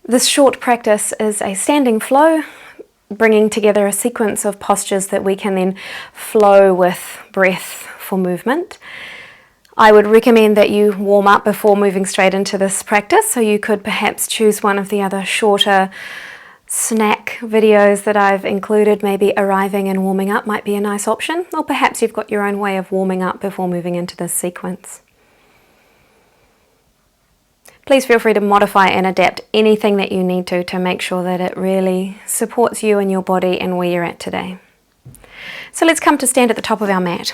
This short practice is a standing flow, bringing together a sequence of postures that we can then flow with breath for movement. I would recommend that you warm up before moving straight into this practice, so you could perhaps choose one of the other shorter snack videos that I've included. Maybe arriving and warming up might be a nice option, or perhaps you've got your own way of warming up before moving into this sequence. Please feel free to modify and adapt anything that you need to make sure that it really supports you and your body and where you're at today. So let's come to stand at the top of our mat.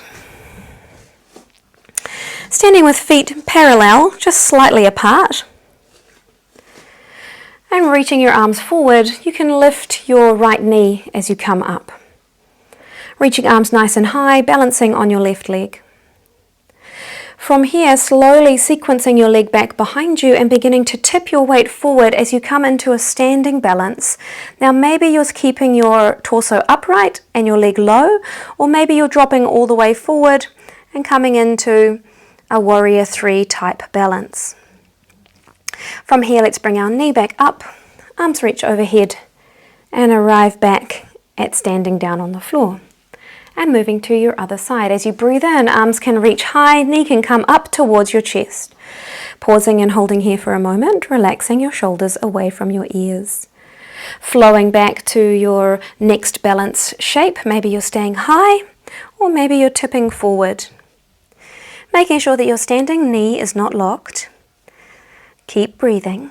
Standing with feet parallel, just slightly apart. And reaching your arms forward, you can lift your right knee as you come up. Reaching arms nice and high, balancing on your left leg. From here, slowly sequencing your leg back behind you and beginning to tip your weight forward as you come into a standing balance. Now maybe you're keeping your torso upright and your leg low, or maybe you're dropping all the way forward and coming into a warrior 3 type balance. From here, let's bring our knee back up, arms reach overhead, and arrive back at standing down on the floor. And moving to your other side. As you breathe in, arms can reach high, knee can come up towards your chest. Pausing and holding here for a moment, relaxing your shoulders away from your ears. Flowing back to your next balance shape. Maybe you're staying high, or maybe you're tipping forward. Making sure that your standing knee is not locked. Keep breathing,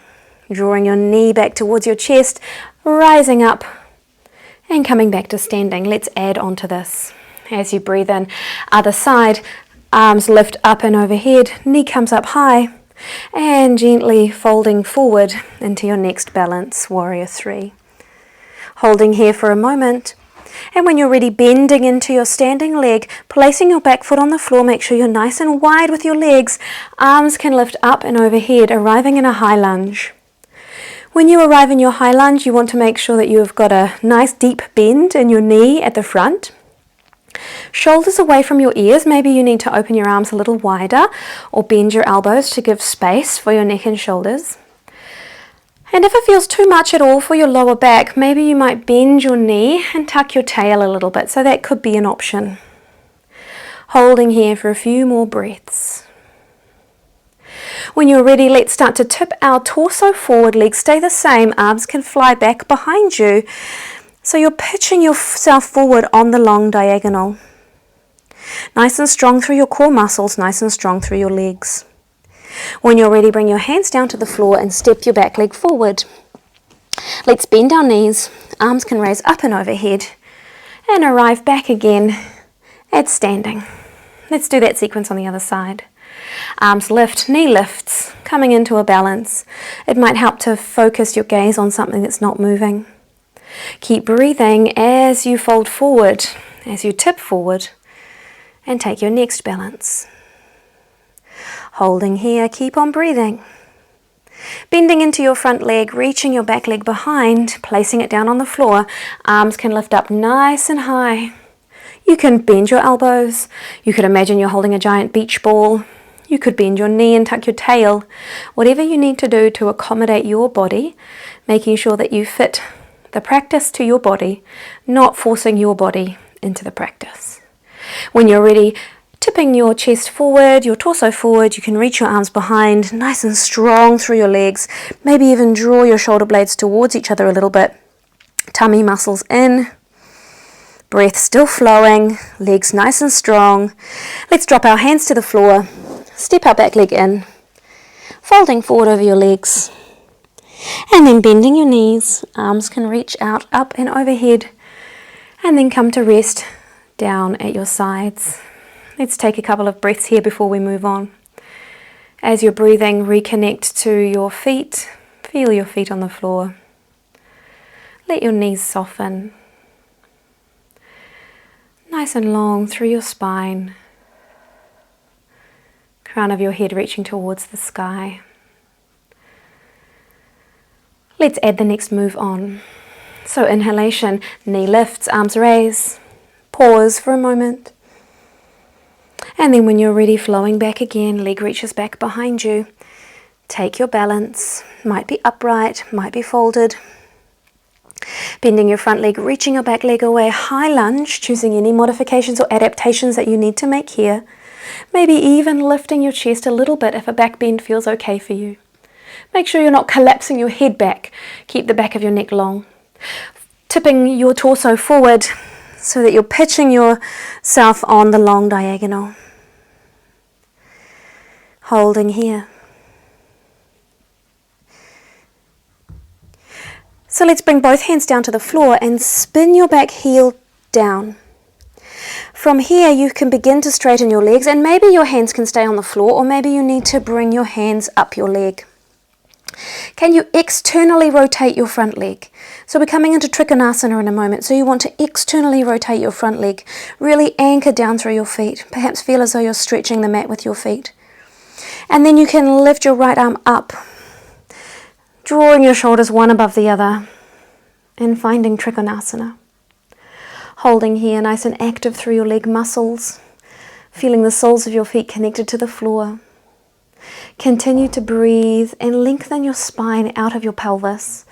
drawing your knee back towards your chest, rising up and coming back to standing. Let's add on to this. As you breathe in, other side, arms lift up and overhead, knee comes up high, and gently folding forward into your next balance, warrior 3. Holding here for a moment. And when you're ready, bending into your standing leg, placing your back foot on the floor, make sure you're nice and wide with your legs. Arms can lift up and overhead, arriving in a high lunge. When you arrive in your high lunge, you want to make sure that you've got a nice deep bend in your knee at the front. Shoulders away from your ears. Maybe you need to open your arms a little wider or bend your elbows to give space for your neck and shoulders. And if it feels too much at all for your lower back, maybe you might bend your knee and tuck your tail a little bit, so that could be an option. Holding here for a few more breaths. When you're ready, let's start to tip our torso forward, legs stay the same, arms can fly back behind you. So you're pitching yourself forward on the long diagonal. Nice and strong through your core muscles, nice and strong through your legs. When you're ready, bring your hands down to the floor and step your back leg forward. Let's bend our knees, arms can raise up and overhead, and arrive back again at standing. Let's do that sequence on the other side. Arms lift, knee lifts, coming into a balance. It might help to focus your gaze on something that's not moving. Keep breathing as you fold forward, as you tip forward, and take your next balance. Holding here, keep on breathing. Bending into your front leg, reaching your back leg behind, placing it down on the floor. Arms can lift up nice and high. You can bend your elbows. You could imagine you're holding a giant beach ball. You could bend your knee and tuck your tail. Whatever you need to do to accommodate your body, making sure that you fit the practice to your body, not forcing your body into the practice. When you're ready, tipping your chest forward, your torso forward, you can reach your arms behind, nice and strong through your legs. Maybe even draw your shoulder blades towards each other a little bit. Tummy muscles in. Breath still flowing, legs nice and strong. Let's drop our hands to the floor, step our back leg in, folding forward over your legs, and then bending your knees. Arms can reach out, up and overhead, and then come to rest down at your sides. Let's take a couple of breaths here before we move on. As you're breathing, reconnect to your feet. Feel your feet on the floor. Let your knees soften. Nice and long through your spine. Crown of your head reaching towards the sky. Let's add the next move on. So inhalation, knee lifts, arms raise. Pause for a moment. And then when you're ready, flowing back again, leg reaches back behind you. Take your balance. Might be upright, might be folded. Bending your front leg, reaching your back leg away, high lunge, choosing any modifications or adaptations that you need to make here. Maybe even lifting your chest a little bit if a back bend feels okay for you. Make sure you're not collapsing your head back. Keep the back of your neck long. Tipping your torso forward so that you're pitching yourself on the long diagonal. Holding here. So let's bring both hands down to the floor and spin your back heel down. From here you can begin to straighten your legs, and maybe your hands can stay on the floor, or maybe you need to bring your hands up your leg. Can you externally rotate your front leg? So we're coming into trikonasana in a moment, so you want to externally rotate your front leg. Really anchor down through your feet. Perhaps feel as though you're stretching the mat with your feet. And then you can lift your right arm up, drawing your shoulders one above the other and finding trikonasana. Holding here nice and active through your leg muscles, feeling the soles of your feet connected to the floor. Continue to breathe and lengthen your spine out of your pelvis.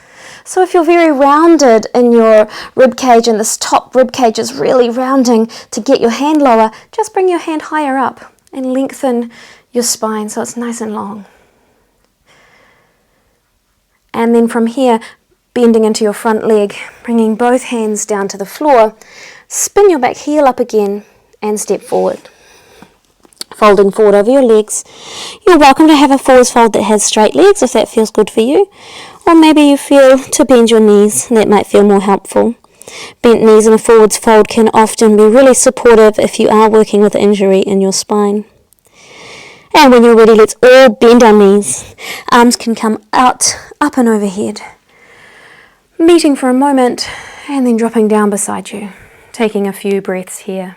So if you're very rounded in your rib cage and this top rib cage is really rounding to get your hand lower, just bring your hand higher up and lengthen your spine so it's nice and long. And then from here, bending into your front leg, bringing both hands down to the floor, spin your back heel up again and step forward. Folding forward over your legs. You're welcome to have a forwards fold that has straight legs if that feels good for you. Or maybe you feel to bend your knees, that might feel more helpful. Bent knees in a forwards fold can often be really supportive if you are working with injury in your spine. And when you're ready, let's all bend our knees. Arms can come out, up and overhead. Meeting for a moment and then dropping down beside you. Taking a few breaths here.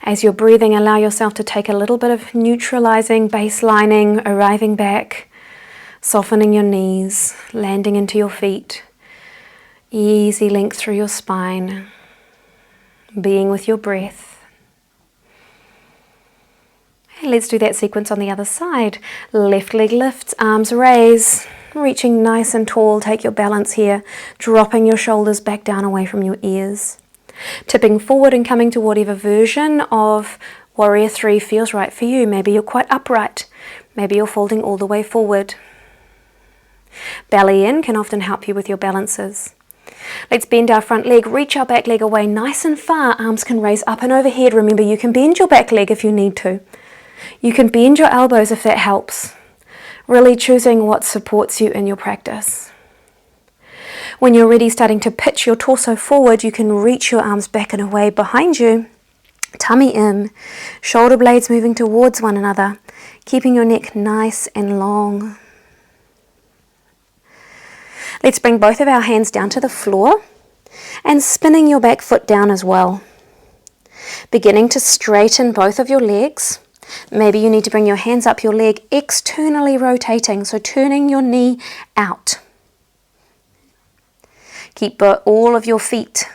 As you're breathing, allow yourself to take a little bit of neutralizing, baselining, arriving back, softening your knees, landing into your feet. Easy length through your spine, being with your breath. And let's do that sequence on the other side. Left leg lifts, arms raise, reaching nice and tall. Take your balance here, dropping your shoulders back down away from your ears. Tipping forward and coming to whatever version of Warrior 3 feels right for you. Maybe you're quite upright. Maybe you're folding all the way forward. Belly in can often help you with your balances. Let's bend our front leg, reach our back leg away nice and far. Arms can raise up and overhead. Remember, you can bend your back leg if you need to. You can bend your elbows if that helps. Really choosing what supports you in your practice. When you're ready, starting to pitch your torso forward, you can reach your arms back and away behind you. Tummy in, shoulder blades moving towards one another, keeping your neck nice and long. Let's bring both of our hands down to the floor and spinning your back foot down as well. Beginning to straighten both of your legs. Maybe you need to bring your hands up your leg, externally rotating, so turning your knee out. Keep all of your feet,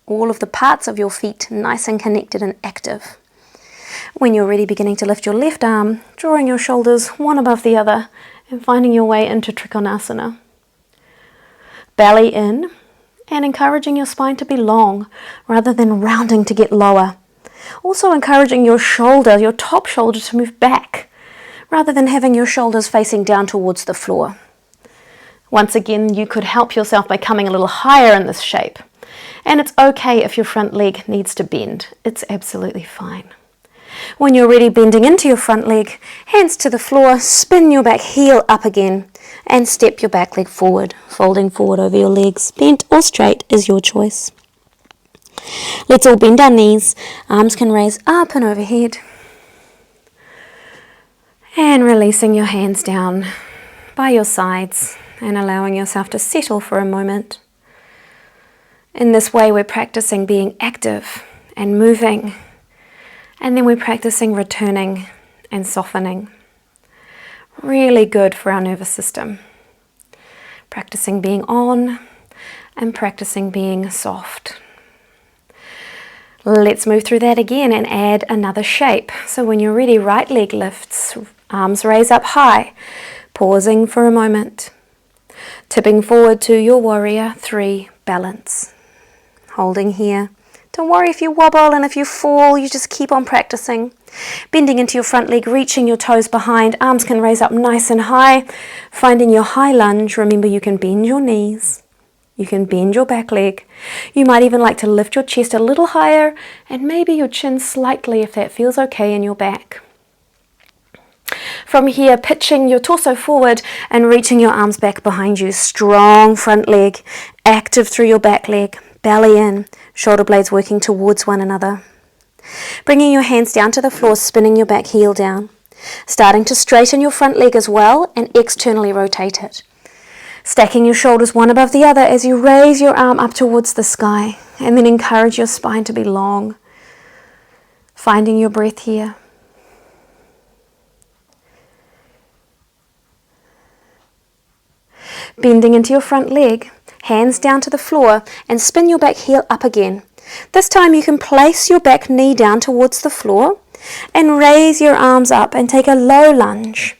all of the parts of your feet nice and connected and active. When you're ready, beginning to lift your left arm, drawing your shoulders one above the other and finding your way into trikonasana. Belly in and encouraging your spine to be long rather than rounding to get lower. Also encouraging your shoulder, your top shoulder, to move back rather than having your shoulders facing down towards the floor. Once again, you could help yourself by coming a little higher in this shape. And it's okay if your front leg needs to bend. It's absolutely fine. When you're ready, bending into your front leg, hands to the floor, spin your back heel up again and step your back leg forward, folding forward over your legs. Bent or straight is your choice. Let's all bend our knees. Arms can raise up and overhead. And releasing your hands down by your sides and allowing yourself to settle for a moment. In this way, we're practicing being active and moving, and then we're practicing returning and softening. Really good for our nervous system. Practicing being on and practicing being soft. Let's move through that again and add another shape. So when you're ready, right leg lifts, Arms raise up high, pausing for a moment. Tipping forward to your warrior 3 balance. Holding here. Don't worry if you wobble and if you fall, you just keep on practicing. Bending into your front leg, reaching your toes behind. Arms can raise up nice and high. Finding your high lunge. Remember, you can bend your knees. You can bend your back leg. You might even like to lift your chest a little higher and maybe your chin slightly if that feels okay in your back. From here, pitching your torso forward and reaching your arms back behind you. Strong front leg, active through your back leg. Belly in, shoulder blades working towards one another. Bringing your hands down to the floor, spinning your back heel down. Starting to straighten your front leg as well and externally rotate it. Stacking your shoulders one above the other as you raise your arm up towards the sky and then encourage your spine to be long. Finding your breath here. Bending into your front leg. Hands down to the floor and spin your back heel up again. This time you can place your back knee down towards the floor and raise your arms up and take a low lunge.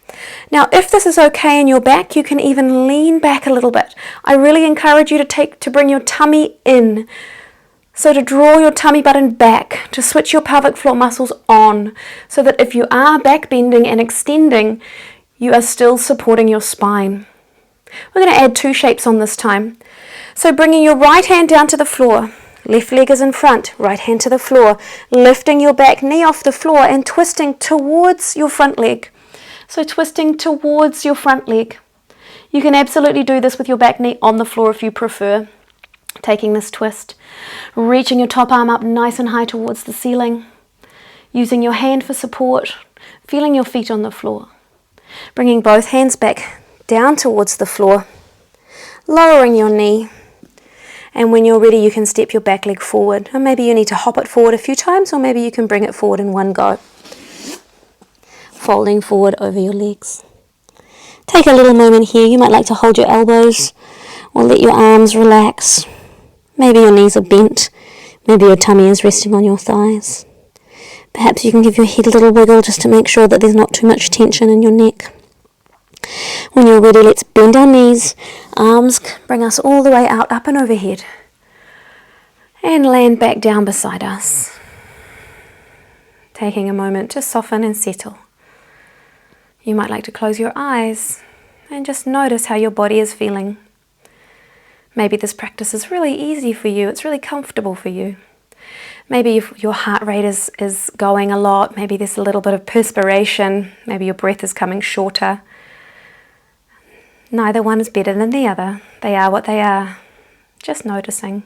Now, if this is okay in your back, you can even lean back a little bit. I really encourage you to bring your tummy in. So to draw your tummy button back, to switch your pelvic floor muscles on, so that if you are back bending and extending, you are still supporting your spine. We're going to add 2 shapes on this time. So bringing your right hand down to the floor, left leg is in front, right hand to the floor, lifting your back knee off the floor and twisting towards your front leg. So twisting towards your front leg. You can absolutely do this with your back knee on the floor if you prefer. Taking this twist, reaching your top arm up nice and high towards the ceiling, using your hand for support, feeling your feet on the floor. Bringing both hands back down towards the floor, lowering your knee, and when you're ready you can step your back leg forward, or maybe you need to hop it forward a few times, or maybe you can bring it forward in one go. Folding forward over your legs. Take a little moment here. You might like to hold your elbows or let your arms relax. Maybe your knees are bent, maybe your tummy is resting on your thighs. Perhaps you can give your head a little wiggle just to make sure that there's not too much tension in your neck. When you're ready, let's bend our knees. Arms bring us all the way out, up and overhead. And land back down beside us. Taking a moment to soften and settle. You might like to close your eyes and just notice how your body is feeling. Maybe this practice is really easy for you. It's really comfortable for you. Maybe if your heart rate is going a lot. Maybe there's a little bit of perspiration. Maybe your breath is coming shorter. Neither one is better than the other. They are what they are. Just noticing.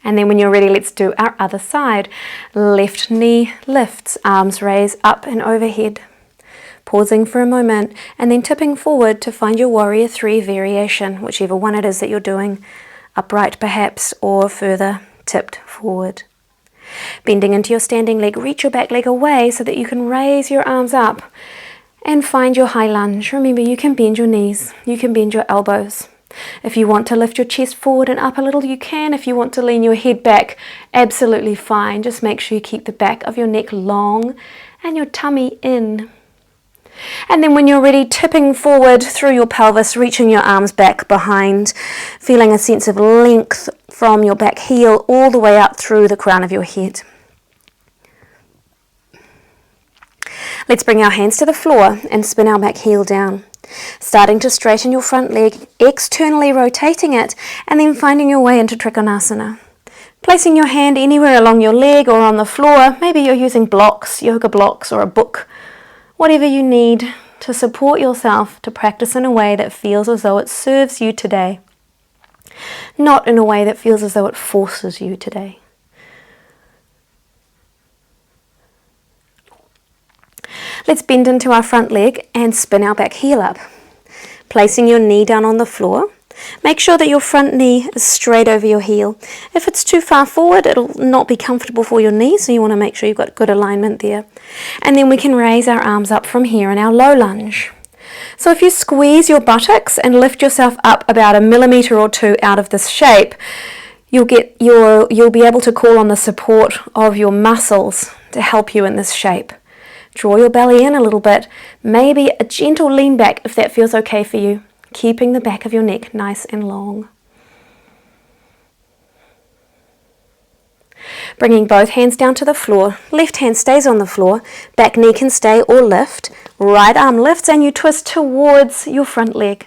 And then when you're ready, let's do our other side. Left knee lifts, arms raise up and overhead. Pausing for a moment and then tipping forward to find your warrior 3 variation, whichever one it is that you're doing. Upright perhaps, or further tipped forward. Bending into your standing leg, reach your back leg away so that you can raise your arms up and find your high lunge. Remember, you can bend your knees, you can bend your elbows. If you want to lift your chest forward and up a little, you can. If you want to lean your head back, absolutely fine. Just make sure you keep the back of your neck long and your tummy in. And then when you're ready, tipping forward through your pelvis, reaching your arms back behind, feeling a sense of length from your back heel all the way up through the crown of your head. Let's bring our hands to the floor and spin our back heel down. Starting to straighten your front leg, externally rotating it, and then finding your way into trikonasana. Placing your hand anywhere along your leg or on the floor. Maybe you're using blocks, yoga blocks, or a book. Whatever you need to support yourself to practice in a way that feels as though it serves you today. Not in a way that feels as though it forces you today. Let's bend into our front leg and spin our back heel up. Placing your knee down on the floor. Make sure that your front knee is straight over your heel. If it's too far forward, it'll not be comfortable for your knee, so you want to make sure you've got good alignment there. And then we can raise our arms up from here in our low lunge. So if you squeeze your buttocks and lift yourself up about 1 millimeter or 2 out of this shape, you'll be able to call on the support of your muscles to help you in this shape. Draw your belly in a little bit, maybe a gentle lean back if that feels okay for you, keeping the back of your neck nice and long. Bringing both hands down to the floor, left hand stays on the floor, back knee can stay or lift, right arm lifts and you twist towards your front leg.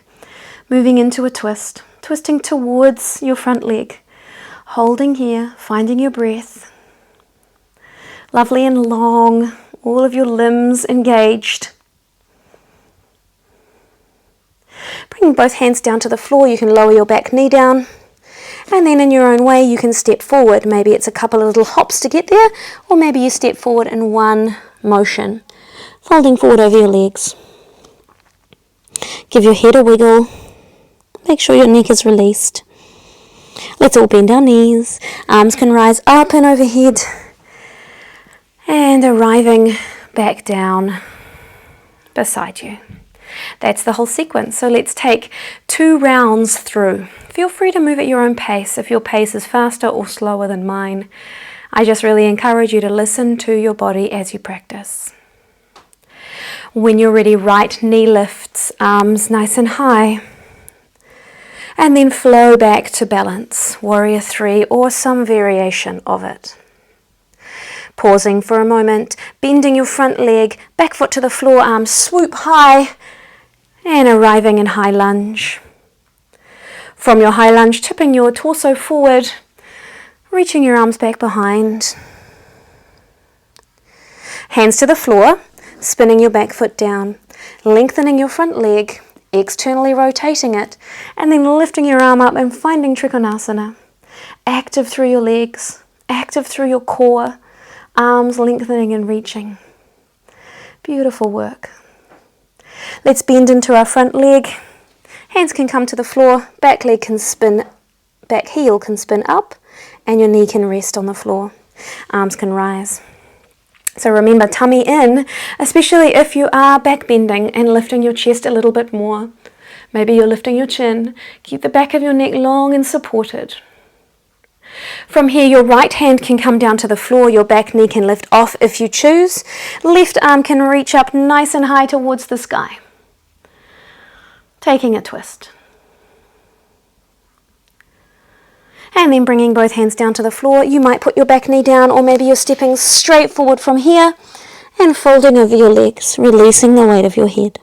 Moving into a twist, twisting towards your front leg. Holding here, finding your breath. Lovely and long, all of your limbs engaged. Bringing both hands down to the floor, you can lower your back knee down. And then in your own way, you can step forward. Maybe it's a couple of little hops to get there, or maybe you step forward in one motion, folding forward over your legs. Give your head a wiggle. Make sure your neck is released. Let's all bend our knees. Arms can rise up and overhead. And arriving back down beside you. That's the whole sequence. So let's take 2 rounds through. Feel free to move at your own pace if your pace is faster or slower than mine. I just really encourage you to listen to your body as you practice. When you're ready, right knee lifts, arms nice and high. And then flow back to balance, warrior 3 or some variation of it. Pausing for a moment, bending your front leg, back foot to the floor, arms swoop high, and arriving in high lunge. From your high lunge, tipping your torso forward, reaching your arms back behind. Hands to the floor, spinning your back foot down, lengthening your front leg, externally rotating it, and then lifting your arm up and finding trikonasana. Active through your legs, active through your core, arms lengthening and reaching. Beautiful work. Let's bend into our front leg. Hands can come to the floor, back leg can spin, back heel can spin up, and your knee can rest on the floor. Arms can rise. So remember, tummy in, especially if you are back bending and lifting your chest a little bit more. Maybe you're lifting your chin. Keep the back of your neck long and supported. From here, your right hand can come down to the floor, your back knee can lift off if you choose. Left arm can reach up nice and high towards the sky. Taking a twist. And then bringing both hands down to the floor. You might put your back knee down, or maybe you're stepping straight forward from here and folding over your legs, releasing the weight of your head.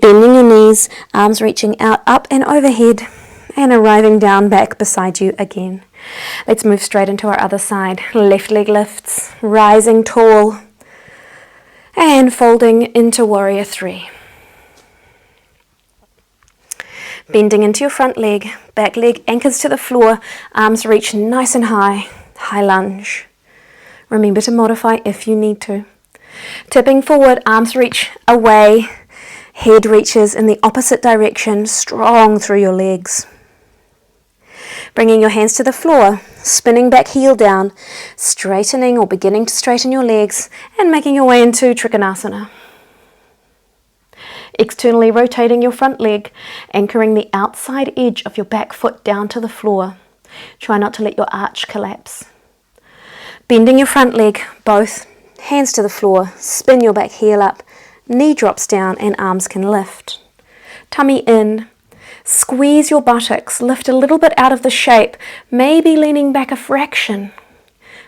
Bending your knees, arms reaching out, up and overhead, and arriving down back beside you again. Let's move straight into our other side. Left leg lifts, rising tall, and folding into warrior 3. Bending into your front leg, back leg anchors to the floor, arms reach nice and high, high lunge. Remember to modify if you need to. Tipping forward, arms reach away, head reaches in the opposite direction, strong through your legs. Bringing your hands to the floor, spinning back heel down, straightening or beginning to straighten your legs, and making your way into trikonasana. Externally rotating your front leg, anchoring the outside edge of your back foot down to the floor. Try not to let your arch collapse. Bending your front leg, both hands to the floor, spin your back heel up, knee drops down and arms can lift. Tummy in, squeeze your buttocks, lift a little bit out of the shape, maybe leaning back a fraction,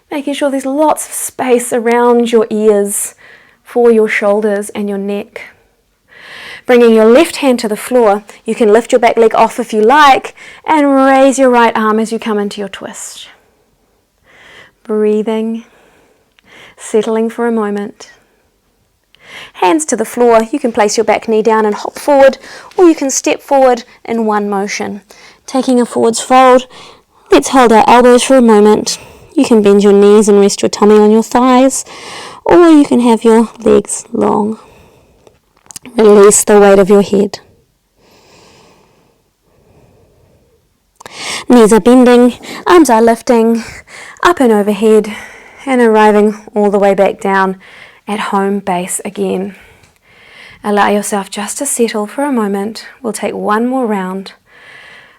making sure there's lots of space around your ears for your shoulders and your neck. Bringing your left hand to the floor, you can lift your back leg off if you like and raise your right arm as you come into your twist. Breathing, settling for a moment. Hands to the floor, you can place your back knee down and hop forward, or you can step forward in one motion. Taking a forwards fold, let's hold our elbows for a moment. You can bend your knees and rest your tummy on your thighs, or you can have your legs long. Release the weight of your head. Knees are bending, arms are lifting, up and overhead, and arriving all the way back down at home base again. Allow yourself just to settle for a moment. We'll take one more round.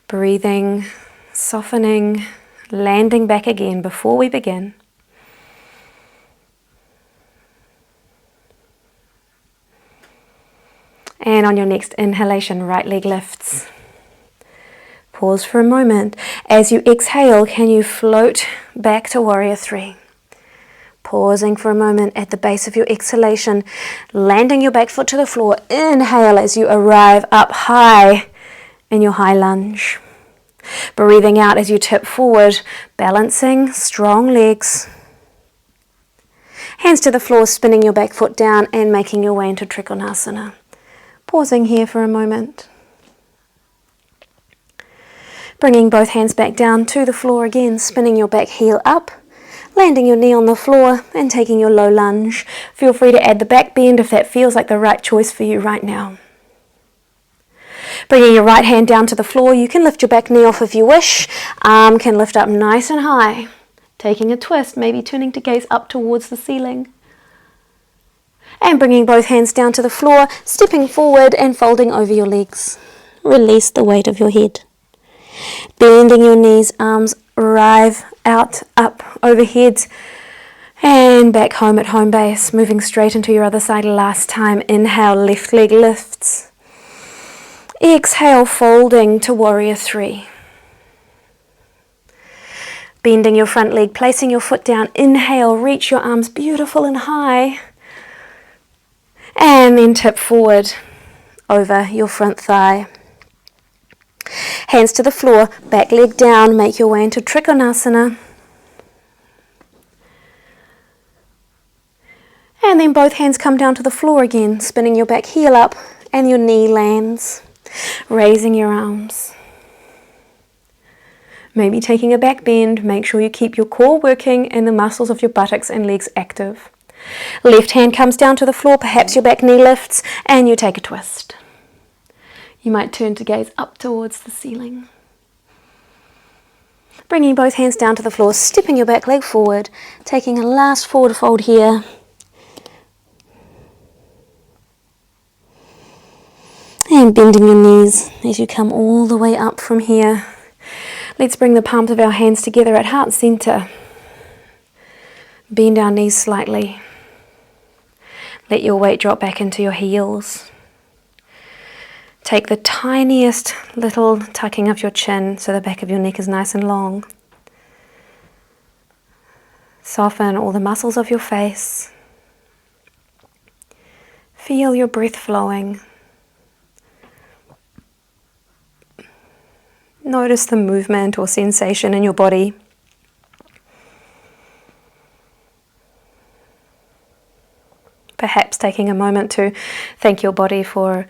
Breathing, softening, landing back again before we begin. And on your next inhalation, right leg lifts. Pause for a moment. As you exhale, can you float back to warrior three? Pausing for a moment at the base of your exhalation, landing your back foot to the floor. Inhale as you arrive up high in your high lunge. Breathing out as you tip forward, balancing, strong legs. Hands to the floor, spinning your back foot down and making your way into trikonasana. Pausing here for a moment. Bringing both hands back down to the floor again, spinning your back heel up, landing your knee on the floor and taking your low lunge. Feel free to add the back bend if that feels like the right choice for you right now. Bringing your right hand down to the floor, you can lift your back knee off if you wish. Arm can lift up nice and high. Taking a twist, maybe turning to gaze up towards the ceiling. And bringing both hands down to the floor, stepping forward and folding over your legs. Release the weight of your head. Bending your knees, arms arrive out, up, overhead, and back home at home base. Moving straight into your other side last time. Inhale, left leg lifts. Exhale, folding to warrior three. Bending your front leg, placing your foot down. Inhale, reach your arms beautiful and high. And then tip forward over your front thigh. Hands to the floor, back leg down, make your way into trikonasana. And then both hands come down to the floor again, spinning your back heel up and your knee lands. Raising your arms. Maybe taking a back bend, make sure you keep your core working and the muscles of your buttocks and legs active. Left hand comes down to the floor, perhaps your back knee lifts, and you take a twist. You might turn to gaze up towards the ceiling. Bringing both hands down to the floor, stepping your back leg forward, taking a last forward fold here. And bending your knees as you come all the way up from here. Let's bring the palms of our hands together at heart center. Bend our knees slightly. Let your weight drop back into your heels. Take the tiniest little tucking of your chin so the back of your neck is nice and long. Soften all the muscles of your face. Feel your breath flowing. Notice the movement or sensation in your body. Perhaps taking a moment to thank your body for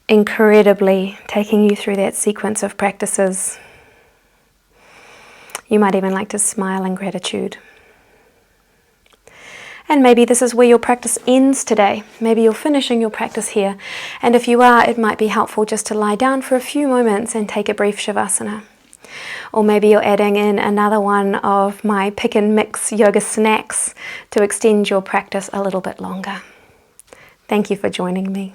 incredibly taking you through that sequence of practices. You might even like to smile in gratitude. And maybe this is where your practice ends today. Maybe you're finishing your practice here. And if you are, it might be helpful just to lie down for a few moments and take a brief shavasana. Or maybe you're adding in another one of my pick and mix yoga snacks to extend your practice a little bit longer. Thank you for joining me.